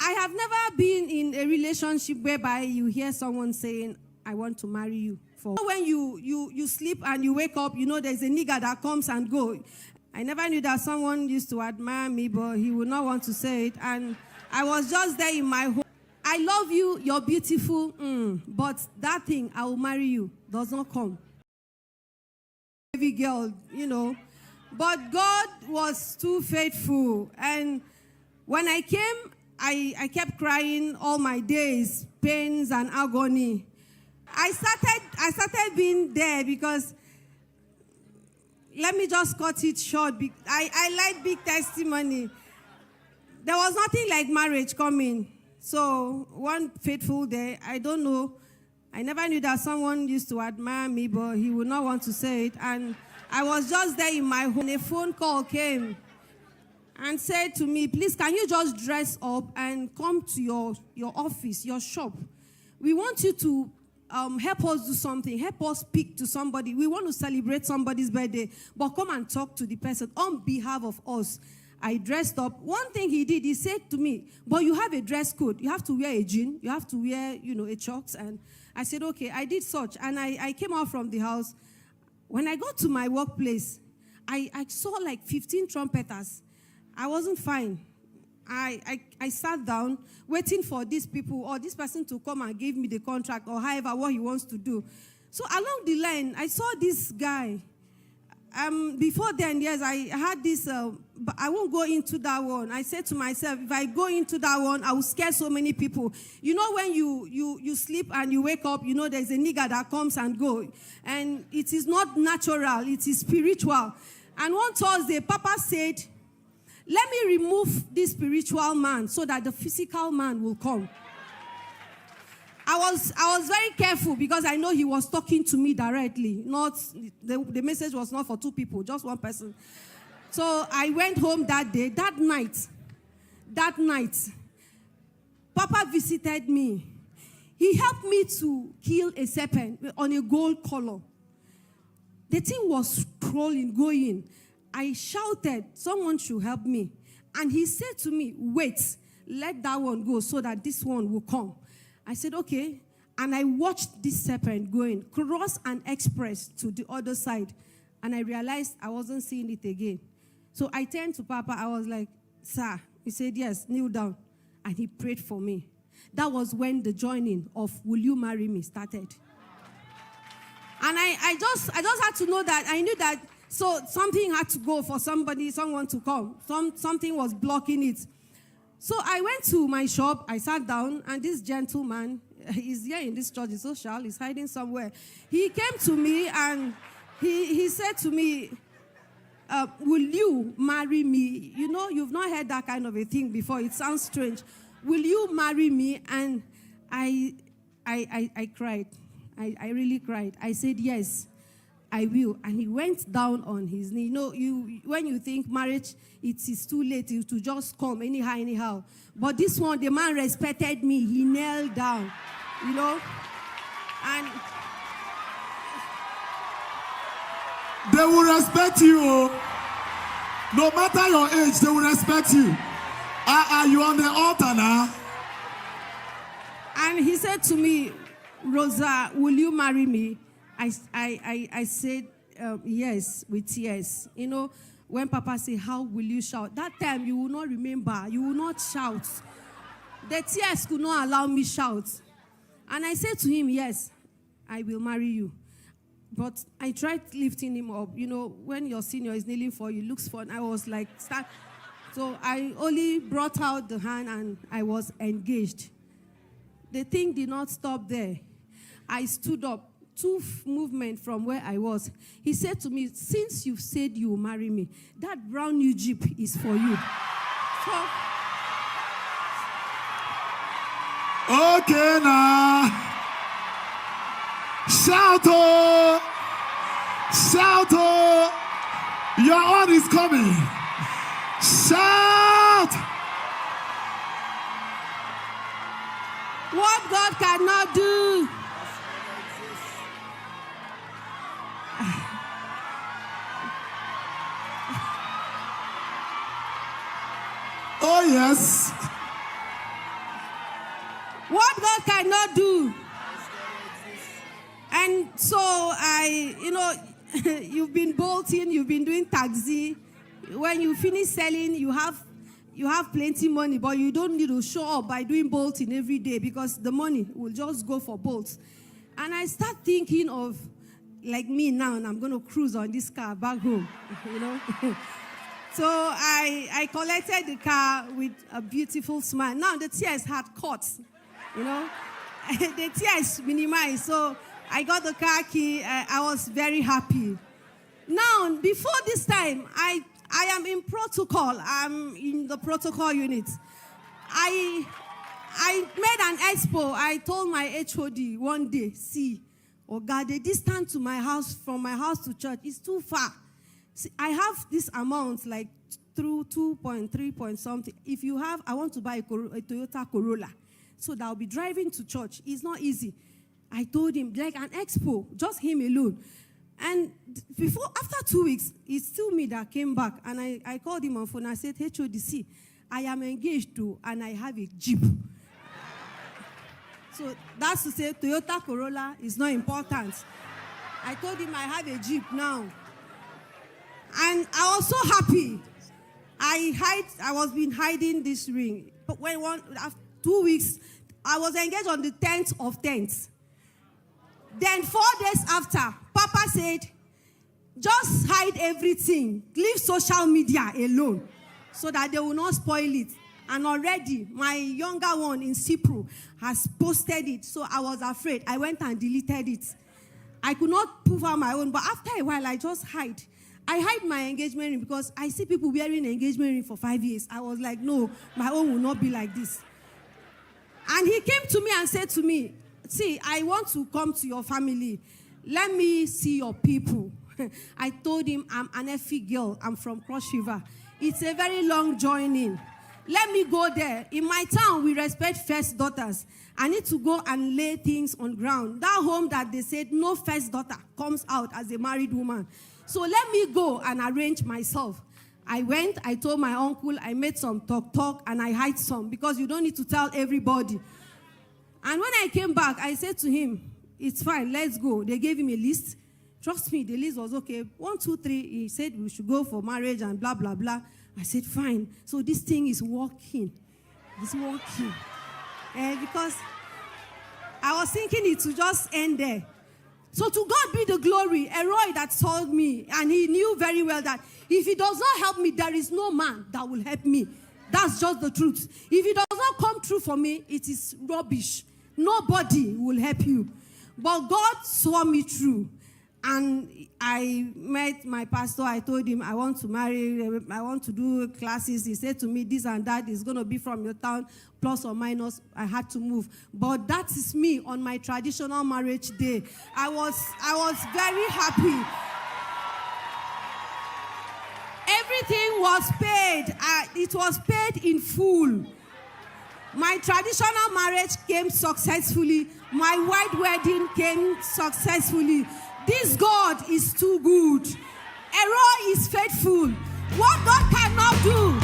I have never been in a relationship whereby you hear someone saying, I want to marry you. When you sleep and you wake up, there's a nigger that comes and goes. I never knew that someone used to admire me, but he would not want to say it. And I was just there in my home. I love you, you're beautiful, but that thing, I will marry you, does not come. Every girl, But God was too faithful. And when I came, I kept crying all my days, pains and agony. I started being there because, let me just cut it short. I like big testimony. There was nothing like marriage coming. So one fateful day, I don't know, I never knew that someone used to admire me, but he would not want to say it. And I was just there in my home. A phone call came and said to me, please, can you just dress up and come to your office, your shop? We want you to help us do something, help us speak to somebody. We want to celebrate somebody's birthday, but come and talk to the person on behalf of us. I dressed up. One thing he did, he said to me, but you have a dress code. You have to wear a jean. You have to wear, a chucks. And I said, okay, I did such. And I came out from the house. When I got to my workplace, I saw like 15 trumpeters. I wasn't fine. I sat down waiting for these people or this person to come and give me the contract or however what he wants to do. So along the line, I saw this guy. Before then, yes, I had this, but I won't go into that one. I said to myself, if I go into that one, I will scare so many people. When you sleep and you wake up, there's a nigger that comes and goes. And it is not natural, it is spiritual. And one Thursday, Papa said, let me remove this spiritual man so that the physical man will come. I was very careful because I know he was talking to me directly. The message was not for two people, just one person. So I went home that day. That night, Papa visited me. He helped me to kill a serpent on a gold collar. The thing was crawling, going. I shouted, someone should help me. And he said to me, wait, let that one go so that this one will come. I said, okay. And I watched this serpent going, cross an express to the other side. And I realized I wasn't seeing it again. So I turned to Papa. I was like, sir. He said, yes, kneel down. And he prayed for me. That was when the joining of Will You Marry Me started. And I just had to know that. I knew that. So something had to go for someone to come. Something was blocking it. So I went to my shop, I sat down, and this gentleman, he's here in this church, he's so shy, he's hiding somewhere. He came to me and he said to me, will you marry me? You've not heard that kind of a thing before. It sounds strange. Will you marry me? And I cried. I really cried. I said, yes, I will. And he went down on his knee. When you think marriage, it is too late to just come anyhow. But this one, the man respected me. He knelt down, And they will respect you. No matter your age, they will respect you. Are you on the altar now? And he said to me, Rosa, will you marry me? I said, yes, with tears. When Papa said, how will you shout? That time you will not remember. You will not shout. The tears could not allow me shout. And I said to him, yes, I will marry you. But I tried lifting him up. When your senior is kneeling for you, looks fun. I was like, So I only brought out the hand and I was engaged. The thing did not stop there. I stood up. 2 movements from where I was. He said to me, since you've said you will marry me, that brown new Jeep is for you. So, okay, now. Shout, oh! Shout, oh! Your own is coming. Shout! What God cannot do. Oh, yes. What God cannot do. And so you've been bolting, you've been doing taxi. When you finish selling, you have plenty money, but you don't need to show up by doing bolting every day because the money will just go for bolts. And I start thinking of, like me now, and I'm going to cruise on this car back home, So I collected the car with a beautiful smile. Now the tears had caught, the tears minimized. So I got the car key. I was very happy. Now, before this time, I am in protocol. I'm in the protocol unit. I made an expo. I told my HOD one day, see, oh God, the distance to my house, from my house to church, is too far. See, I have this amount, like through 2.3 point something. If you have, I want to buy a Toyota Corolla. So that I'll be driving to church. It's not easy. I told him, like an expo, just him alone. And after 2 weeks, it's still me that came back. And I called him on phone. I said, HODC, I am engaged to, and I have a Jeep. So that's to say, Toyota Corolla is not important. I told him I have a Jeep now. And I was so happy. I was been hiding this ring. But after 2 weeks, I was engaged on the 10th of 10th. Then 4 days after, Papa said, just hide everything. Leave social media alone so that they will not spoil it. And already, my younger one in Cyprus has posted it. So I was afraid. I went and deleted it. I could not prove out my own. But after a while, I just hide. I hide my engagement ring because I see people wearing engagement ring for 5 years. I was like, no, my own will not be like this. And he came to me and said to me, see, I want to come to your family. Let me see your people. I told him, I'm an Effie girl. I'm from Cross River. It's a very long journey. Let me go there. In my town, we respect first daughters. I need to go and lay things on ground. That home that they said no first daughter comes out as a married woman. So let me go and arrange myself. I went, I told my uncle, I made some talk, and I hide some because you don't need to tell everybody. And when I came back, I said to him, it's fine, let's go. They gave him a list. Trust me, the list was okay. 1, 2, 3, he said we should go for marriage and blah, blah, blah. I said, fine. So this thing is working. It's working. Because I was thinking it would just end there. So to God be the glory. A Roy that told me, and he knew very well that if he does not help me, there is no man that will help me. That's just the truth. If it does not come true for me, it is rubbish. Nobody will help you. But God saw me through. And I met my pastor. I told him, I want to marry. I want to do classes. He said to me, this and that is going to be from your town, plus or minus. I had to move. But that is me on my traditional marriage day. I was very happy. Everything was paid. It was paid in full. My traditional marriage came successfully. My white wedding came successfully. This God is too good. Error is faithful. What God cannot do,